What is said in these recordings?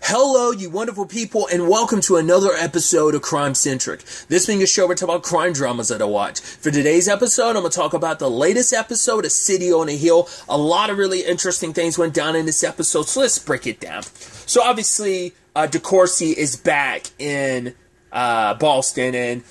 Hello, you wonderful people, and welcome to another episode of Crime Centric. This being a show where I talk about crime dramas that I watch. For today's episode, I'm going to talk about the latest episode of City on a Hill. A lot of really interesting things went down in this episode, so let's break it down. So obviously, DeCourcy is back in Boston, and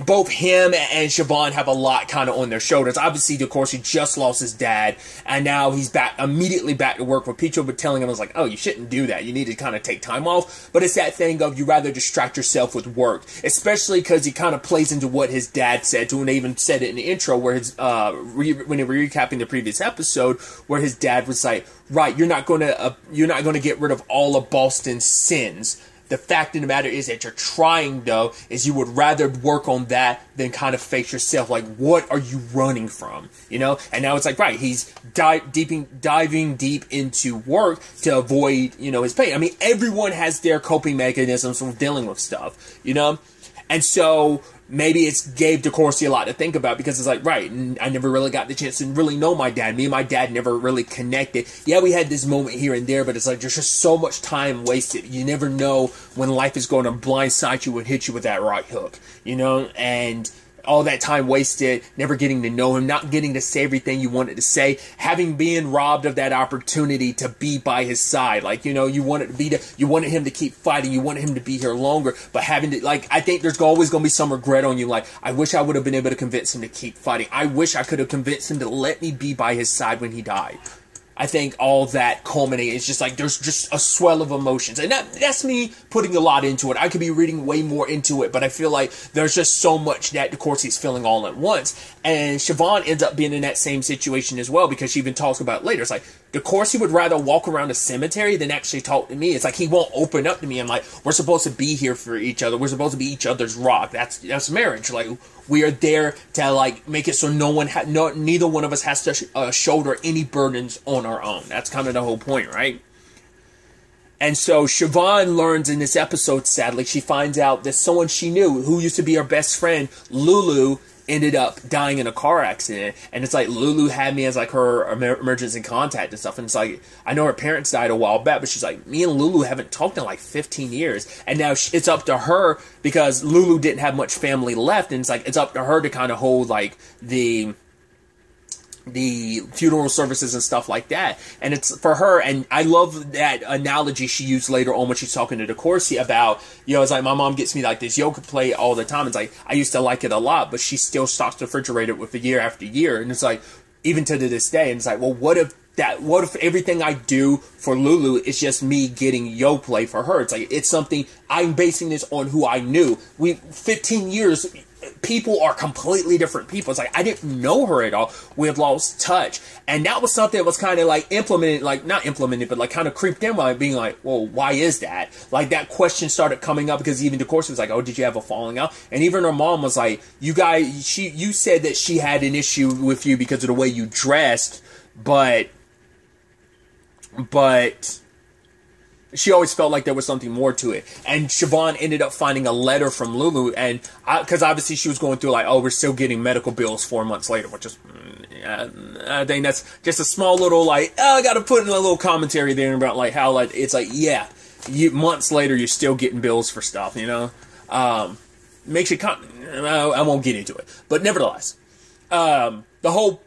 both him and Siobhan have a lot kind of on their shoulders. Obviously, DeCourcy just lost his dad, and now he's immediately back to work. Where Picho was telling him, I was like, oh, you shouldn't do that. You need to kind of take time off. But it's that thing of you rather distract yourself with work, especially because he kind of plays into what his dad said to him. And they even said it in the intro where his when they were recapping the previous episode, where his dad was like, right, you're not gonna get rid of all of Boston's sins. The fact of the matter is that you're trying, though, is you would rather work on that than kind of face yourself. Like, what are you running from? You know? And now it's like, right, he's diving deep into work to avoid, his pain. I mean, everyone has their coping mechanisms for dealing with stuff, And so maybe it gave DeCourcy a lot to think about, because it's like, right, I never really got the chance to really know my dad. Me and my dad never really connected. Yeah, we had this moment here and there, but it's like there's just so much time wasted. You never know when life is going to blindside you and hit you with that right hook, and all that time wasted, never getting to know him, not getting to say everything you wanted to say, been robbed of that opportunity to be by his side. Like, you wanted him to keep fighting, you wanted him to be here longer, but having to, I think there's always going to be some regret on you. Like, I wish I would have been able to convince him to keep fighting. I wish I could have convinced him to let me be by his side when he died. I think all that culminating is just like, there's just a swell of emotions. And that's me putting a lot into it. I could be reading way more into it, but I feel like there's just so much that DeCourcy's feeling all at once. And Siobhan ends up being in that same situation as well, because she even talks about it later. It's like, DeCourcy would rather walk around a cemetery than actually talk to me. It's like, he won't open up to me. I'm like, we're supposed to be here for each other. We're supposed to be each other's rock. That's marriage. Like, we are there to make it so neither one of us has to shoulder any burdens on our own. That's kind of the whole point, right? And so Siobhan learns in this episode, sadly, she finds out that someone she knew, who used to be her best friend, Lulu, ended up dying in a car accident. And it's like, Lulu had me as her emergency contact and stuff. And it's like, I know her parents died a while back, but she's like, me and Lulu haven't talked in 15 years. And now it's up to her, because Lulu didn't have much family left. And it's like, it's up to her to kind of hold the funeral services and stuff like that. And it's for her, and I love that analogy she used later on when she's talking to DeCourcy about, it's like, my mom gets me this yoga plate all the time. It's like, I used to like it a lot, but she still stocks the refrigerator with it year after year. And it's like, even to this day, and it's like, well, what if everything I do for Lulu is just me getting Yoplait for her? It's like, it's something, I'm basing this on who I knew. 15 years, people are completely different people. It's like, I didn't know her at all. We had lost touch. And that was something that was kind of implemented, not implemented, but kind of creeped in by being like, well, why is that? That question started coming up, because even DeCourcy was like, oh, did you have a falling out? And even her mom was like, you said that she had an issue with you because of the way you dressed, but she always felt like there was something more to it. And Siobhan ended up finding a letter from Lulu, and because obviously she was going through we're still getting medical bills 4 months later, which is, I think that's just a small little I got to put in a little commentary there about how it's months later you're still getting bills for stuff, makes you I won't get into it, but nevertheless, the whole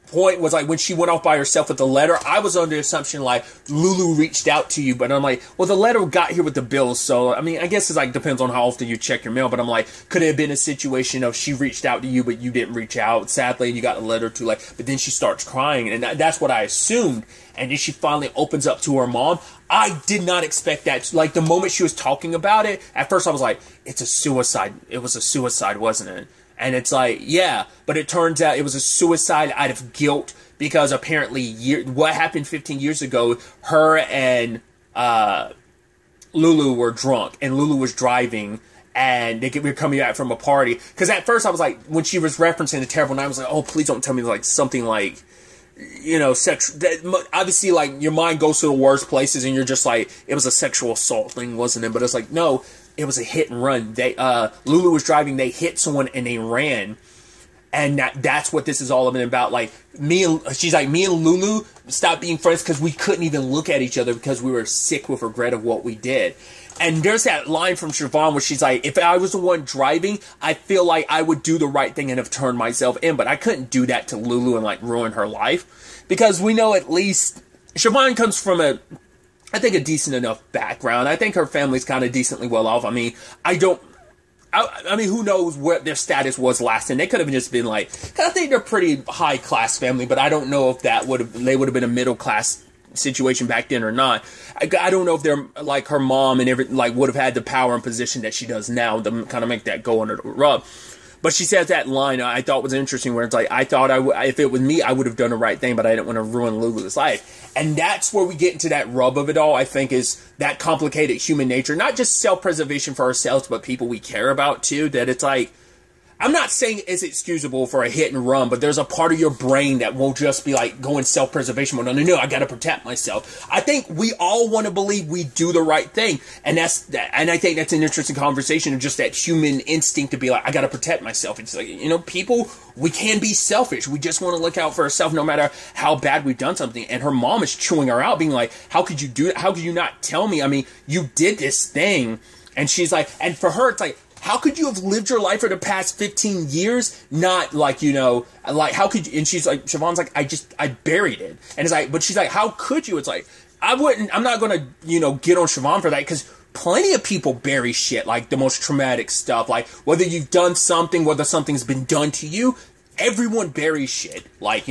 point was when she went off by herself with the letter, I was under the assumption Lulu reached out to you, but I'm like, well, the letter got here with the bills, so I mean, I guess it's depends on how often you check your mail, but I'm like, could it have been a situation of she reached out to you but you didn't reach out, sadly, and you got a letter too late, but then she starts crying, and that's what I assumed. And then she finally opens up to her mom. I did not expect that. The moment she was talking about it, at first I was like, it's a suicide. It was a suicide, wasn't it? And it's like, yeah, but it turns out it was a suicide out of guilt, because apparently what happened 15 years ago, her and Lulu were drunk, and Lulu was driving, and they were coming back from a party. Because at first I was like, when she was referencing the terrible night, I was like, oh, please don't tell me something obviously your mind goes to the worst places, and you're just like, it was a sexual assault thing, wasn't it? But it's like, no, it was a hit and run. Lulu was driving, they hit someone and they ran. And that's what this is all about. Like, she's like, me and Lulu stopped being friends because we couldn't even look at each other because we were sick with regret of what we did. And there's that line from Siobhan where she's like, if I was the one driving, I feel like I would do the right thing and have turned myself in. But I couldn't do that to Lulu and, like, ruin her life. Because we know at least Siobhan comes from a decent enough background. I think her family's kind of decently well off. I mean, I mean, who knows what their status was last, and they could have just been like, I think they're a pretty high class family, but I don't know if they would have been a middle class situation back then or not. I don't know if they're like her mom and would have had the power and position that she does now to kind of make that go under the rug. But she says that line I thought was interesting, where it's like, I thought if it was me, I would have done the right thing, but I didn't want to ruin Lulu's life. And that's where we get into that rub of it all, I think, is that complicated human nature. Not just self-preservation for ourselves, but people we care about, too. That it's like, I'm not saying it's excusable for a hit and run, but there's a part of your brain that won't just be like going self-preservation mode. No, I gotta protect myself. I think we all want to believe we do the right thing. And I think that's an interesting conversation of just that human instinct to be like, I gotta protect myself. It's like, people, we can be selfish. We just want to look out for ourselves no matter how bad we've done something. And her mom is chewing her out, being like, how could you do that? How could you not tell me? I mean, you did this thing. And she's like, and for her, it's like, how could you have lived your life for the past 15 years? Not like, like, how could you? And she's like, Siobhan's like, I buried it. And it's like, but she's like, how could you? It's like, I'm not going to, get on Siobhan for that, because plenty of people bury shit, like the most traumatic stuff. Like, whether you've done something, whether something's been done to you, everyone buries shit, like,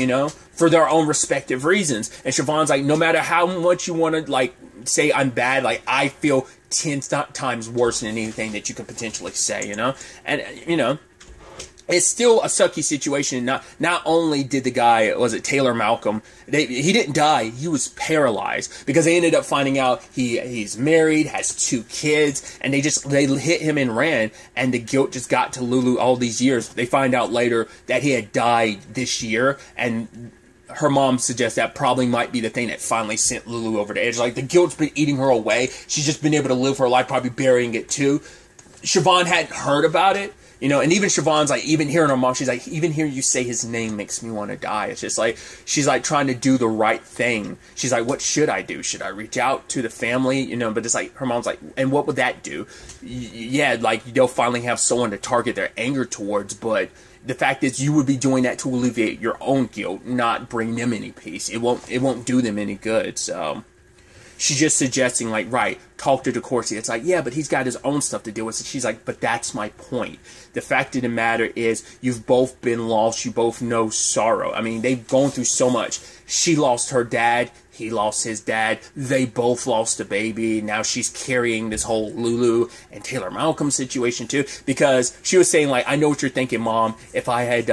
for their own respective reasons. And Siobhan's like, no matter how much you want to, like, say I'm bad, like, I feel 10 times worse than anything that you could potentially say, And, it's still a sucky situation. Not only did the guy, was it Taylor Malcolm, he didn't die, he was paralyzed, because they ended up finding out he's married, has 2 kids, and they hit him and ran, and the guilt just got to Lulu all these years. They find out later that he had died this year, and her mom suggests that probably might be the thing that finally sent Lulu over the edge. Like, the guilt's been eating her away. She's just been able to live her life, probably burying it too. Siobhan hadn't heard about it, and even Siobhan's like, even hearing her mom, she's like, even hearing you say his name makes me want to die. It's just like, she's like trying to do the right thing. She's like, what should I do? Should I reach out to the family? But it's like, her mom's like, and what would that do? Yeah, like, they'll finally have someone to target their anger towards, but the fact is, you would be doing that to alleviate your own guilt, not bring them any peace. It won't do them any good. So she's just suggesting, like, right, talk to DeCourcy. It's like, yeah, but he's got his own stuff to deal with. So she's like, but that's my point. The fact of the matter is, you've both been lost. You both know sorrow. I mean, they've gone through so much. She lost her dad. He lost his dad. They both lost a baby. Now she's carrying this whole Lulu and Taylor Malcolm situation too. Because she was saying, like, I know what you're thinking, Mom. If I had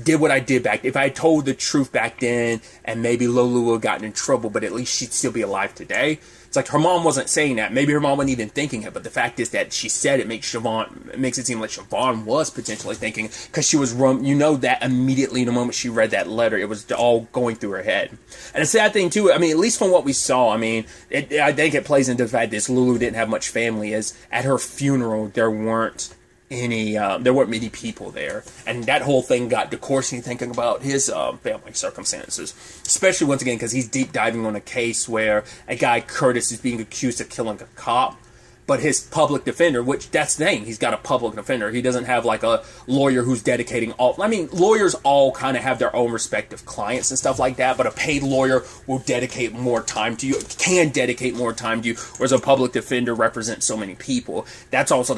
did what I did if I had told the truth back then, and maybe Lulu would have gotten in trouble, but at least she'd still be alive today. It's like, her mom wasn't saying that. Maybe her mom wasn't even thinking it, but the fact is that she said it makes it seem like Siobhan was potentially thinking, because she was that immediately the moment she read that letter, it was all going through her head. And the sad thing too, I mean, at least from what we saw, I mean, I think it plays into the fact that Lulu didn't have much family, as at her funeral there weren't many people there, and that whole thing got DeCourcy thinking about his family circumstances, especially once again because he's deep diving on a case where a guy, Curtis, is being accused of killing a cop, but his public defender, which that's the thing, he's got a public defender. He doesn't have like a lawyer who's dedicating lawyers all kind of have their own respective clients and stuff like that, but a paid lawyer will dedicate more time to you, can dedicate more time to you, whereas a public defender represents so many people. That's also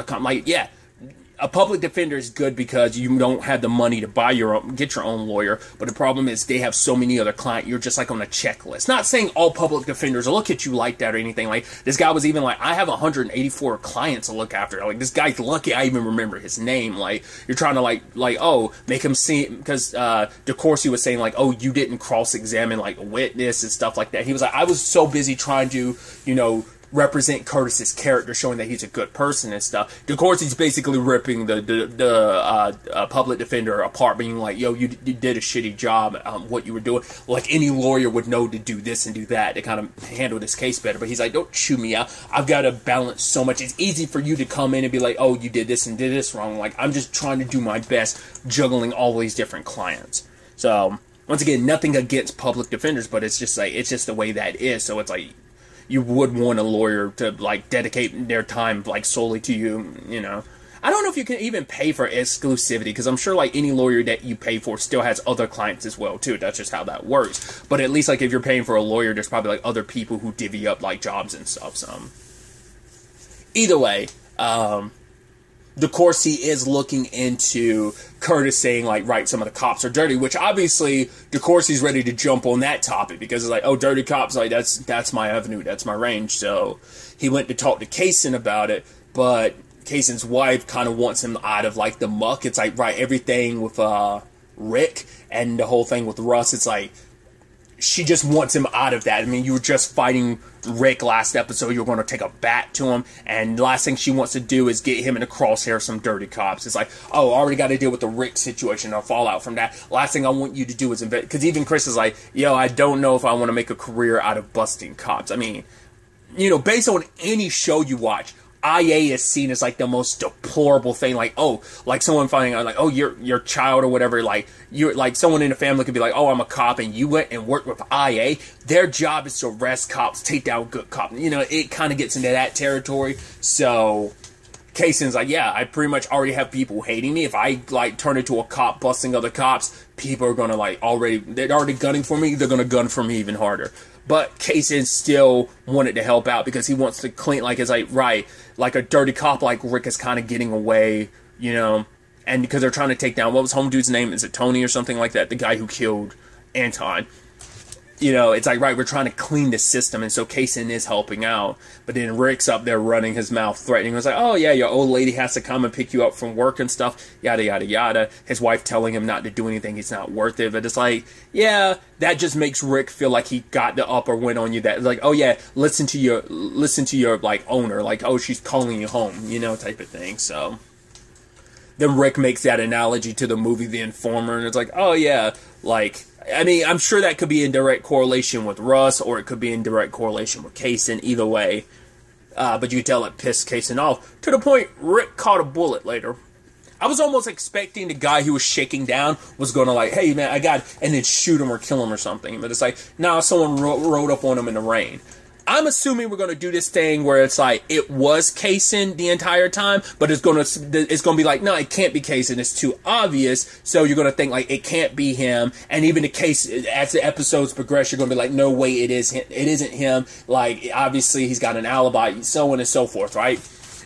a public defender is good because you don't have the money to get your own lawyer, but the problem is they have so many other clients, you're just like on a checklist. Not saying all public defenders will look at you like that or anything. Like, this guy was even like, I have 184 clients to look after. Like, this guy's lucky I even remember his name. Like, you're trying to make him seem, because DeCourcy was saying like, oh, you didn't cross-examine like a witness and stuff like that. He was like, I was so busy trying to, represent Curtis's character, showing that he's a good person and stuff. DeCourcy's basically ripping the public defender apart, being like, yo, you did a shitty job, what you were doing. Like, any lawyer would know to do this and do that to kind of handle this case better. But he's like, don't chew me out. I've got to balance so much. It's easy for you to come in and be like, oh, you did this and did this wrong. Like, I'm just trying to do my best juggling all these different clients. So, once again, nothing against public defenders, but it's just like, it's just the way that is. So it's like, you would want a lawyer to, like, dedicate their time, like, solely to you, you know. I don't know if you can even pay for exclusivity, because I'm sure, like, any lawyer that you pay for still has other clients as well, too. That's just how that works. But at least, like, if you're paying for a lawyer, there's probably, like, other people who divvy up, like, jobs and stuff. So, either way, DeCourcy is looking into Curtis saying, like, right, some of the cops are dirty, which obviously DeCourcy's ready to jump on that topic, because it's like, oh, dirty cops, like, that's my avenue, that's my range. So he went to talk to Kaysen about it, but Kaysen's wife kind of wants him out of, like, the muck. It's like, right, everything with Rick and the whole thing with Russ, it's like, she just wants him out of that. I mean, you were just fighting Rick last episode. You're going to take a bat to him. And the last thing she wants to do is get him in the crosshair of some dirty cops. It's like, oh, I already got to deal with the Rick situation or fallout from that. Last thing I want you to do is invest. Because even Chris is like, yo, I don't know if I want to make a career out of busting cops. I mean, you know, based on any show you watch, IA is seen as, like, the most deplorable thing. Like, oh, like, someone finding out, like, oh, your child or whatever, like, you're, like, someone in the family could be like, oh, I'm a cop, and you went and worked with IA. Their job is to arrest cops, take down good cops. You know, it kind of gets into that territory. So Kaysen's like, yeah, I pretty much already have people hating me. If I, like, turn into a cop busting other cops, people are gonna, like, they're already gunning for me. They're gonna gun for me even harder. But Kaysen still wanted to help out because he wants to clean, like, it's like, right, like a dirty cop like Rick is kind of getting away, you know, and because they're trying to take down, what was home dude's name? Is it Tony or something like that? The guy who killed Anton. You know, it's like, right, we're trying to clean the system, and so Kaysen is helping out. But then Rick's up there running his mouth, threatening. It's like, oh, yeah, your old lady has to come and pick you up from work and stuff, yada, yada, yada. His wife telling him not to do anything, he's not worth it. But it's like, yeah, that just makes Rick feel like he got the upper win on you. That, like, oh, yeah, listen to your, like, owner. Like, oh, she's calling you home, you know, type of thing. So then Rick makes that analogy to the movie The Informer, and it's like, oh, yeah, like, I mean, I'm sure that could be in direct correlation with Russ, or it could be in direct correlation with Kaysen, either way. But you could tell it pissed Kaysen off, to the point Rick caught a bullet later. I was almost expecting the guy who was shaking down was going to, like, hey, man, I got it, and then shoot him or kill him or something. But it's like, nah, someone rode up on him in the rain. I'm assuming we're going to do this thing where it's like, it was Kaysen the entire time, but it's going to be like, no, it can't be Kaysen, it's too obvious, so you're going to think, like, it can't be him, and even the case, as the episodes progress, you're going to be like, no way, it isn't him, like, obviously, he's got an alibi, so on and so forth, right?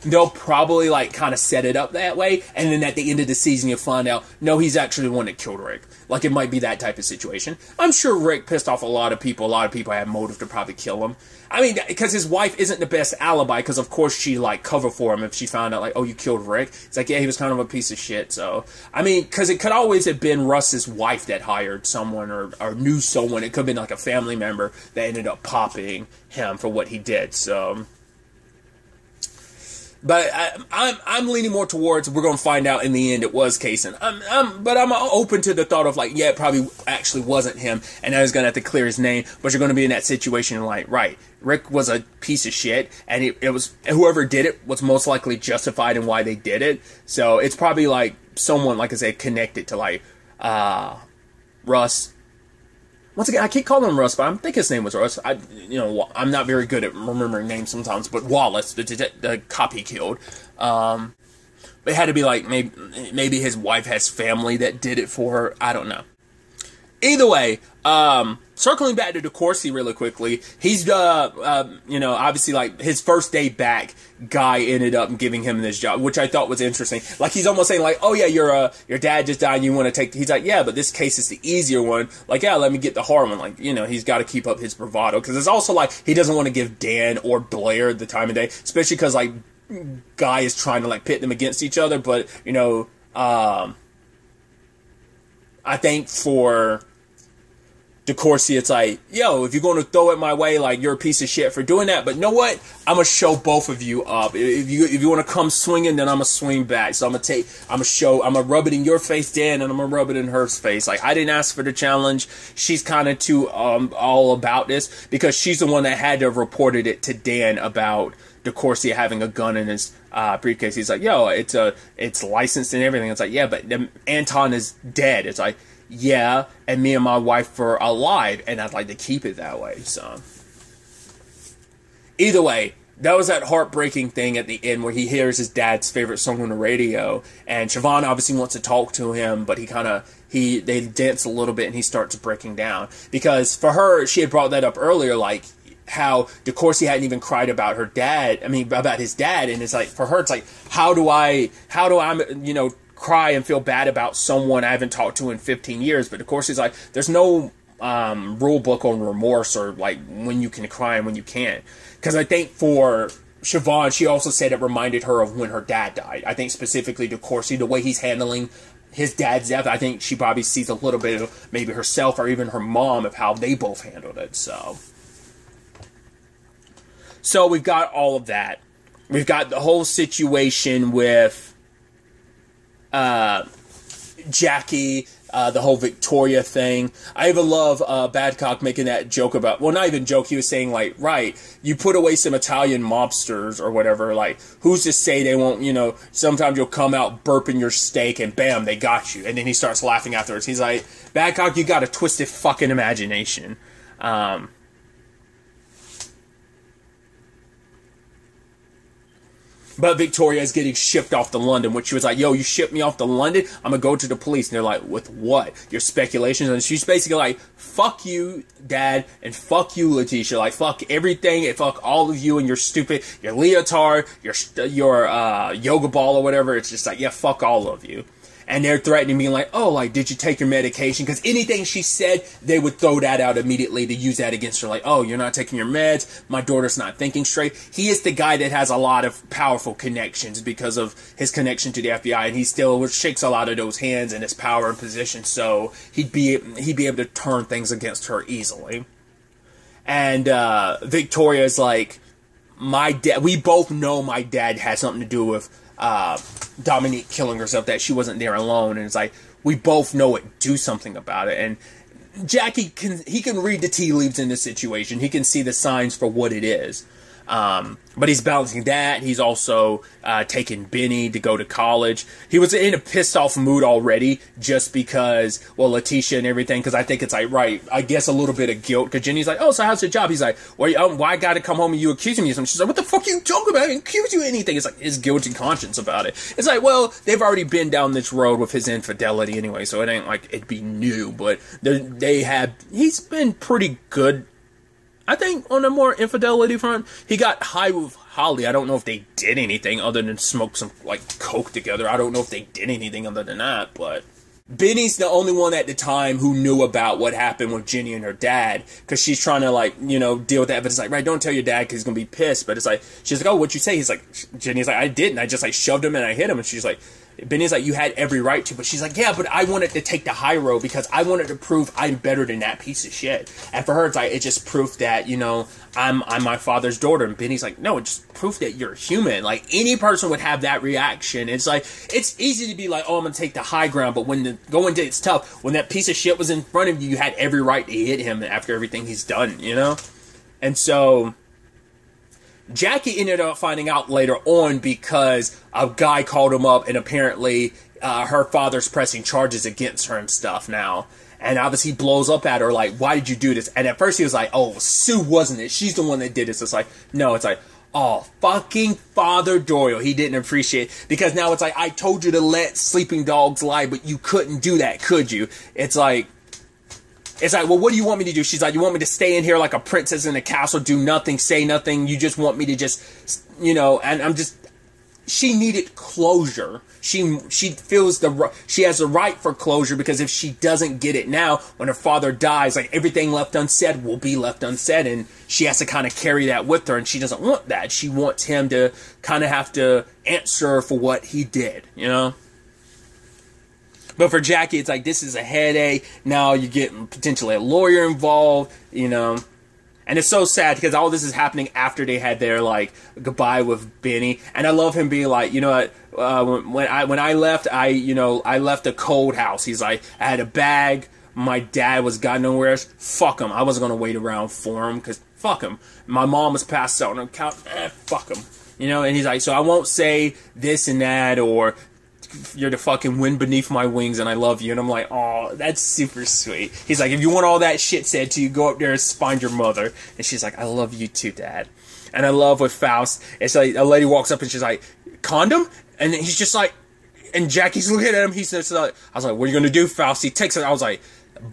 They'll probably, like, kind of set it up that way, and then at the end of the season, you'll find out, no, he's actually the one that killed Rick. Like, it might be that type of situation. I'm sure Rick pissed off a lot of people. A lot of people had motive to probably kill him. I mean, because his wife isn't the best alibi, because of course she, like, cover for him if she found out, like, oh, you killed Rick. It's like, yeah, he was kind of a piece of shit, so. I mean, because it could always have been Russ's wife that hired someone or knew someone. It could have been, like, a family member that ended up popping him for what he did, so. But I'm leaning more towards we're going to find out in the end it was Kaysen. But I'm open to the thought of, like, yeah, it probably actually wasn't him, and I was going to have to clear his name. But you're going to be in that situation like, right, Rick was a piece of shit, and it was whoever did it was most likely justified in why they did it. So it's probably like someone, like I said, connected to, like, Russ. Once again, I keep calling him Russ, but I think his name was Russ. I'm not very good at remembering names sometimes, but Wallace, the cop he killed. It had to be like, maybe his wife has family that did it for her. I don't know. Either way, circling back to DeCourcy really quickly, he's, obviously, like, his first day back, Guy ended up giving him this job, which I thought was interesting. Like, he's almost saying, like, oh, yeah, your dad just died and you want to take, he's like, yeah, but this case is the easier one. Like, yeah, let me get the hard one. Like, he's got to keep up his bravado. Because it's also, like, he doesn't want to give Dan or Blair the time of day, especially because, like, Guy is trying to, like, pit them against each other. But, I think for DeCourcy, it's like, yo, if you're going to throw it my way, like, you're a piece of shit for doing that. But you know what? I'm going to show both of you up. If you want to come swinging, then I'm going to swing back. So I'm going to rub it in your face, Dan, and I'm going to rub it in her face. Like, I didn't ask for the challenge. She's kind of too all about this because she's the one that had to have reported it to Dan about DeCourcy having a gun in his briefcase. He's like, yo, it's licensed and everything. It's like, yeah, but Anton is dead. It's like, yeah, and me and my wife are alive, and I'd like to keep it that way. So, either way, that was that heartbreaking thing at the end where he hears his dad's favorite song on the radio, and Siobhan obviously wants to talk to him, but they dance a little bit, and he starts breaking down. Because for her, she had brought that up earlier, like, how DeCourcy hadn't even cried about about his dad, and it's like, for her, it's like, how do I, cry and feel bad about someone I haven't talked to in 15 years, but of course he's like, there's no rule book on remorse or like when you can cry and when you can't. Because I think for Siobhan, she also said it reminded her of when her dad died. I think specifically DeCourcy, the way he's handling his dad's death, I think she probably sees a little bit of maybe herself or even her mom of how they both handled it. So we've got all of that. We've got the whole situation with Jackie, the whole Victoria thing. I even love Badcock making that joke about, well, not even joke, he was saying, like, right, you put away some Italian mobsters or whatever, like, who's to say they won't, sometimes you'll come out burping your steak and bam, they got you. And then he starts laughing afterwards. He's like, Badcock, you got a twisted fucking imagination. But Victoria is getting shipped off to London, which she was like, yo, you shipped me off to London? I'm going to go to the police. And they're like, with what? Your speculations? And she's basically like, fuck you, Dad, and fuck you, Letitia. Like, fuck everything, and fuck all of you and your leotard, your yoga ball or whatever. It's just like, yeah, fuck all of you. And they're threatening me like, oh, like, did you take your medication? Because anything she said, they would throw that out immediately to use that against her. Like, oh, you're not taking your meds. My daughter's not thinking straight. He is the guy that has a lot of powerful connections because of his connection to the FBI. And he still shakes a lot of those hands and his power and position. So he'd be able to turn things against her easily. And Victoria's like, my dad, we both know my dad had something to do with Dominique killing herself, that she wasn't there alone, and it's like, we both know it, do something about it. And Jackie can read the tea leaves in this situation. He can see the signs for what it is. But he's balancing that. He's also taking Benny to go to college. He was in a pissed off mood already just because, well, Letitia and everything, because I think it's like, right, I guess a little bit of guilt, because Jenny's like, oh, so how's your job? He's like, well, why I gotta come home and you accusing me of something? She's like, what the fuck are you talking about? I didn't accuse you of anything. It's like his guilty conscience about it. It's like, well, they've already been down this road with his infidelity anyway, so it ain't like it'd be new, but he's been pretty good, I think, on a more infidelity front. He got high with Holly. I don't know if they did anything other than smoke some, like, coke together. I don't know if they did anything other than that, but Benny's the only one at the time who knew about what happened with Jenny and her dad, because she's trying to, like, deal with that, but it's like, right, don't tell your dad because he's going to be pissed, but it's like, she's like, oh, what'd you say? He's like, Jenny's like, I didn't. I just, like, shoved him and I hit him, and she's like, Benny's like, you had every right to, but she's like, yeah, but I wanted to take the high road because I wanted to prove I'm better than that piece of shit. And for her, it's like, it's just proof that, I'm my father's daughter. And Benny's like, no, it's just proof that you're human. Like, any person would have that reaction. It's like, it's easy to be like, oh, I'm going to take the high ground, but when it's tough. When that piece of shit was in front of you, you had every right to hit him after everything he's done, And so Jackie ended up finding out later on because a guy called him up, and apparently her father's pressing charges against her and stuff now. And obviously he blows up at her like, why did you do this? And at first he was like, oh, Sue wasn't it? She's the one that did this. It's like, no, it's like, oh, fucking Father Doyle. He didn't appreciate it. Because now it's like, I told you to let sleeping dogs lie, but you couldn't do that, could you? It's like, well, what do you want me to do? She's like, you want me to stay in here like a princess in a castle, do nothing, say nothing? You just want me to just, and I'm just, she needed closure. She feels she has the right for closure, because if she doesn't get it now, when her father dies, like, everything left unsaid will be left unsaid, and she has to kind of carry that with her, and she doesn't want that. She wants him to kind of have to answer for what he did, But for Jackie, it's like, this is a headache. Now you're getting potentially a lawyer involved, you know. And it's so sad because all this is happening after they had their, like, goodbye with Benny. And I love him being like, you know what, when I left, I left a cold house. He's like, I had a bag. My dad was God nowhere. Fuck him. I wasn't going to wait around for him because fuck him. My mom was passed out on the couch. Fuck him. You know, and he's like, so I won't say this and that, or you're the fucking wind beneath my wings and I love you. And I'm like, oh, that's super sweet. He's like, if you want all that shit said to you, go up there and find your mother. And she's like, I love you too, Dad. And I love with Faust, it's like a lady walks up and she's like, condom? And then he's just like, and Jackie's looking at him. He's just like, I was like, what are you going to do, Faust? He takes it. I was like,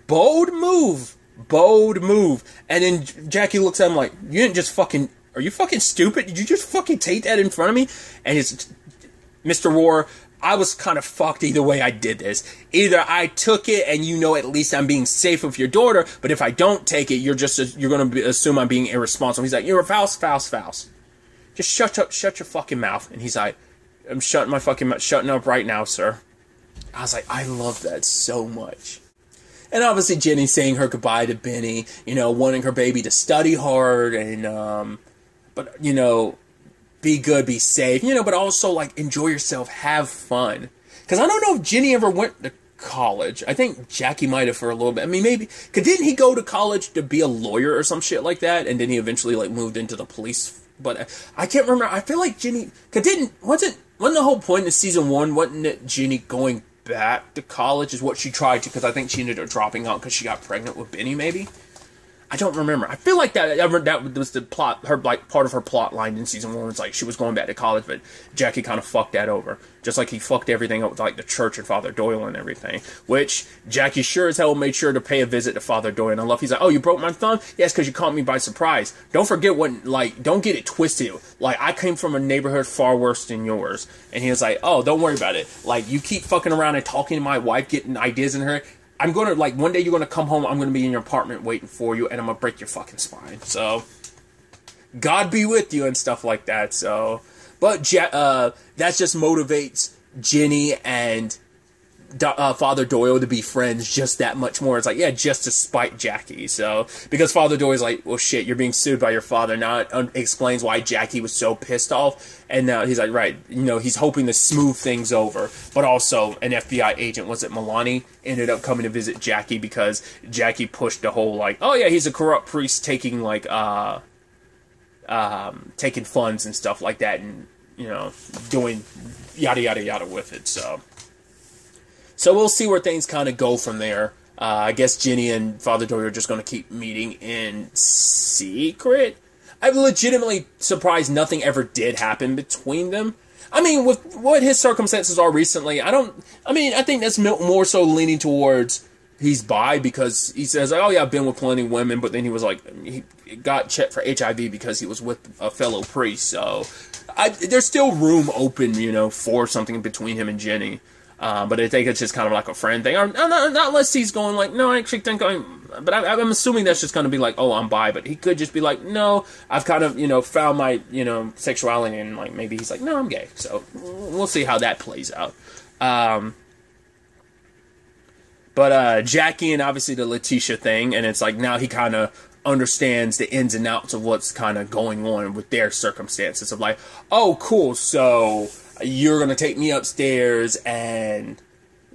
bold move. Bold move. And then Jackie looks at him like, you didn't just fucking, are you fucking stupid? Did you just fucking take that in front of me? And it's Mr. Roar, I was kind of fucked either way I did this. Either I took it and you know at least I'm being safe with your daughter, but if I don't take it, you're going to assume I'm being irresponsible. He's like, you're a Faust. Just shut your fucking mouth. And he's like, I'm shutting my fucking mouth, shutting up right now, sir. I was like, I love that so much. And obviously Jenny saying her goodbye to Benny, you know, wanting her baby to study hard and, but, you know, be good, be safe, you know, but also, like, enjoy yourself, have fun. Because I don't know if Jenny ever went to college. I think Jackie might have for a little bit. I mean, maybe, because didn't he go to college to be a lawyer or some shit like that? And then he eventually, like, moved into the police. But I can't remember. I feel like Jenny, because wasn't the whole point of season 1, wasn't it Jenny going back to college is what she tried to, because I think she ended up dropping out because she got pregnant with Benny, maybe? I don't remember. I feel like that was the plot, her, like, part of her plot line in season 1. It's like she was going back to college, but Jackie kind of fucked that over. Just like he fucked everything up with, like, the church and Father Doyle and everything. Which, Jackie sure as hell made sure to pay a visit to Father Doyle. And I love, he's like, oh, you broke my thumb? Yes, because you caught me by surprise. Don't forget what, like, don't get it twisted. Like, I came from a neighborhood far worse than yours. And he was like, oh, don't worry about it. Like, you keep fucking around and talking to my wife, getting ideas in her. I'm going to, like, one day you're going to come home, I'm going to be in your apartment waiting for you, and I'm going to break your fucking spine. So, God be with you and stuff like that, so. But that just motivates Jenny and Father Doyle to be friends just that much more. It's like, yeah, just to spite Jackie. So, because Father Doyle's like, well, shit, you're being sued by your father. Now it explains why Jackie was so pissed off. And now he's like, right, you know, he's hoping to smooth things over. But also, an FBI agent, was it Milani, ended up coming to visit Jackie because Jackie pushed the whole, like, oh yeah, he's a corrupt priest taking, like, taking funds and stuff like that and, you know, doing yada, yada, yada with it, so. So we'll see where things kind of go from there. I guess Jenny and Father Doyle are just going to keep meeting in secret. I'm legitimately surprised nothing ever did happen between them. I mean, with what his circumstances are recently, I think that's more so leaning towards he's bi, because he says, like, oh yeah, I've been with plenty of women, but then he was like, he got checked for HIV because he was with a fellow priest, so there's still room open, you know, for something between him and Jenny. But I think it's just kind of like a friend thing. Or, not unless he's going like, no, I actually think but I'm assuming that's just going to be like, oh, I'm bi. But he could just be like, no, I've kind of, you know, found my, you know, sexuality. And like maybe he's like, no, I'm gay. So we'll see how that plays out. But Jackie and obviously the Letitia thing. And it's like now he kind of understands the ins and outs of what's kind of going on with their circumstances. Of like, oh, cool. So you're going to take me upstairs and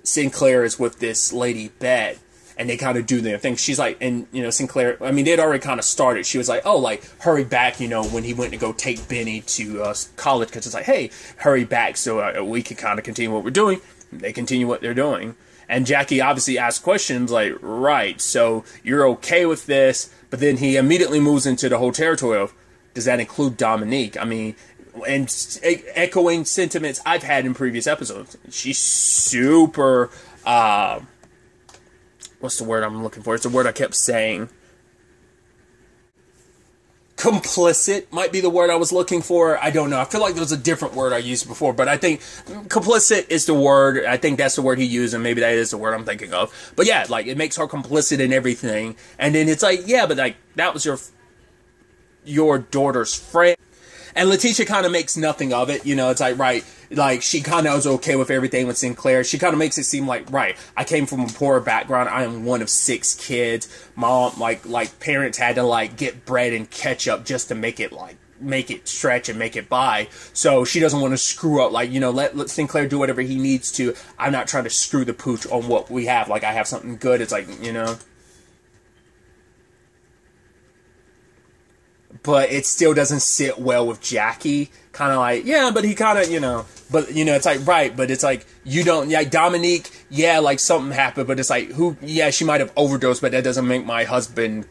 Sinclair is with this lady, Bette, and they kind of do their thing. She's like, and, you know, Sinclair, I mean, they'd already kind of started. She was like, oh, like, hurry back, you know, when he went to go take Benny to college, because it's like, hey, hurry back so we can kind of continue what we're doing. They continue what they're doing. And Jackie obviously asks questions like, right, so you're okay with this, but then he immediately moves into the whole territory of, does that include Dominique? I mean, and echoing sentiments I've had in previous episodes. She's super, what's the word I'm looking for? It's a word I kept saying. Complicit might be the word I was looking for. I don't know. I feel like there was a different word I used before, but I think complicit is the word. I think that's the word he used, and maybe that is the word I'm thinking of. But yeah, like, it makes her complicit in everything. And then it's like, yeah, but like, that was your daughter's friend. And Letitia kind of makes nothing of it, you know, it's like, right, like, she kind of was okay with everything with Sinclair. She kind of makes it seem like, right, I came from a poor background, I am one of 6 kids, mom, like, parents had to, like, get bread and ketchup just to make it, like, make it stretch and make it by, so she doesn't want to screw up, like, you know, let Sinclair do whatever he needs to. I'm not trying to screw the pooch on what we have, like, I have something good, it's like, you know. But it still doesn't sit well with Jackie. Kind of like, yeah, but he kind of, you know, but, you know, it's like, right, but it's like, you don't, yeah, Dominique, yeah, like, something happened, but it's like, yeah, she might have overdosed, but that doesn't make my husband,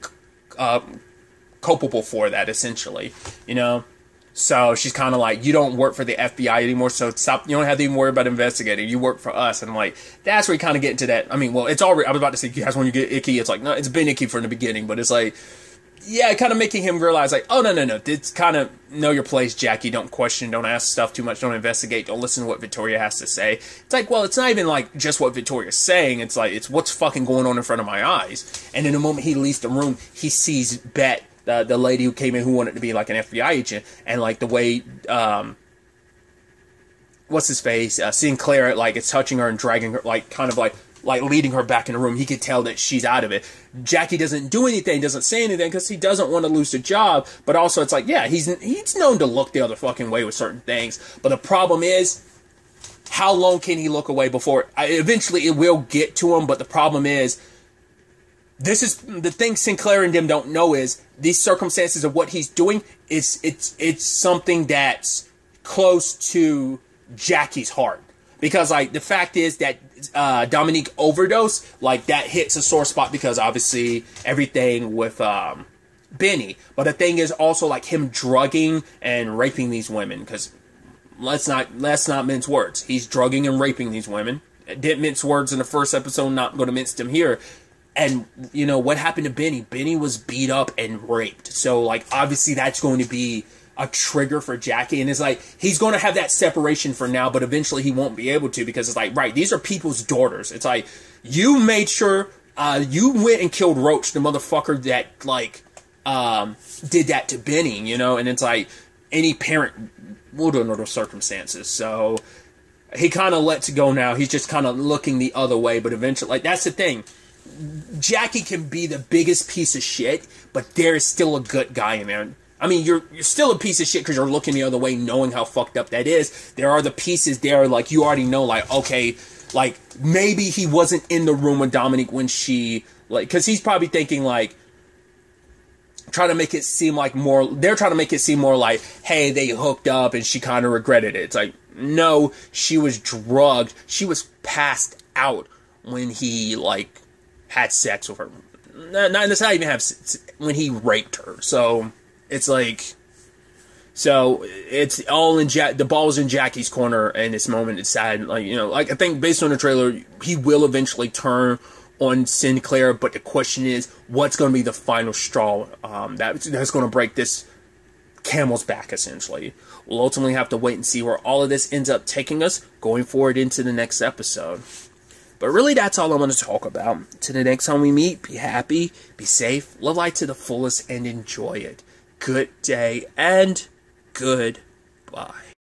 culpable for that, essentially, you know? So she's kind of like, you don't work for the FBI anymore, so stop, you don't have to even worry about investigating, you work for us. And I'm like, that's where you kind of get into that. I mean, well, it's already, I was about to say, you guys, when you get icky, it's like, no, it's been icky from the beginning, but it's like, yeah, kind of making him realize, like, oh, no, it's kind of, know your place, Jackie, don't question, don't ask stuff too much, don't investigate, don't listen to what Victoria has to say. It's like, well, it's not even, like, just what Victoria's saying, it's like, it's what's fucking going on in front of my eyes. And in the moment he leaves the room, he sees Bet, the lady who came in who wanted to be, like, an FBI agent, and, like, the way, what's his face, Sinclair, like, is touching her and dragging her, like, kind of, like, leading her back in the room. He could tell that she's out of it. Jackie doesn't do anything, doesn't say anything, because he doesn't want to lose the job, but also it's like, yeah, he's known to look the other fucking way with certain things, but the problem is, how long can he look away before, eventually it will get to him, but the problem is, this is, the thing Sinclair and them don't know is, these circumstances of what he's doing, it's something that's close to Jackie's heart. Because, like, the fact is that Dominique overdose, like, that hits a sore spot because, obviously, everything with Benny. But the thing is also, like, him drugging and raping these women. Because, let's not mince words. He's drugging and raping these women. Didn't mince words in the first episode, not going to mince them here. And, you know, what happened to Benny? Benny was beat up and raped. So, like, obviously that's going to be a trigger for Jackie, and it's like, he's going to have that separation for now, but eventually he won't be able to, because it's like, right, these are people's daughters. It's like, you made sure, you went and killed Roach, the motherfucker that, like, did that to Benny, you know, and it's like, any parent would under those circumstances, so he kind of lets it go now. He's just kind of looking the other way, but eventually, like, that's the thing. Jackie can be the biggest piece of shit, but there is still a good guy in there. I mean, you're still a piece of shit because you're looking the other way, knowing how fucked up that is. There are the pieces there, like, you already know, like, okay, like, maybe he wasn't in the room with Dominique when she, like, because he's probably thinking, like, trying to make it seem like more, they're trying to make it seem more like, hey, they hooked up and she kind of regretted it. It's like, no, she was drugged. She was passed out when he, like, had sex with her. Not even have, when he raped her. So it's like, so it's all in the ball's in Jackie's corner, and this moment it's sad. Like, you know, like, I think based on the trailer, he will eventually turn on Sinclair, but the question is, what's going to be the final straw that's going to break this camel's back, essentially. We'll ultimately have to wait and see where all of this ends up taking us going forward into the next episode. But really, that's all I want to talk about. Till the next time we meet, be happy, be safe, live life to the fullest, and enjoy it. Good day, and goodbye.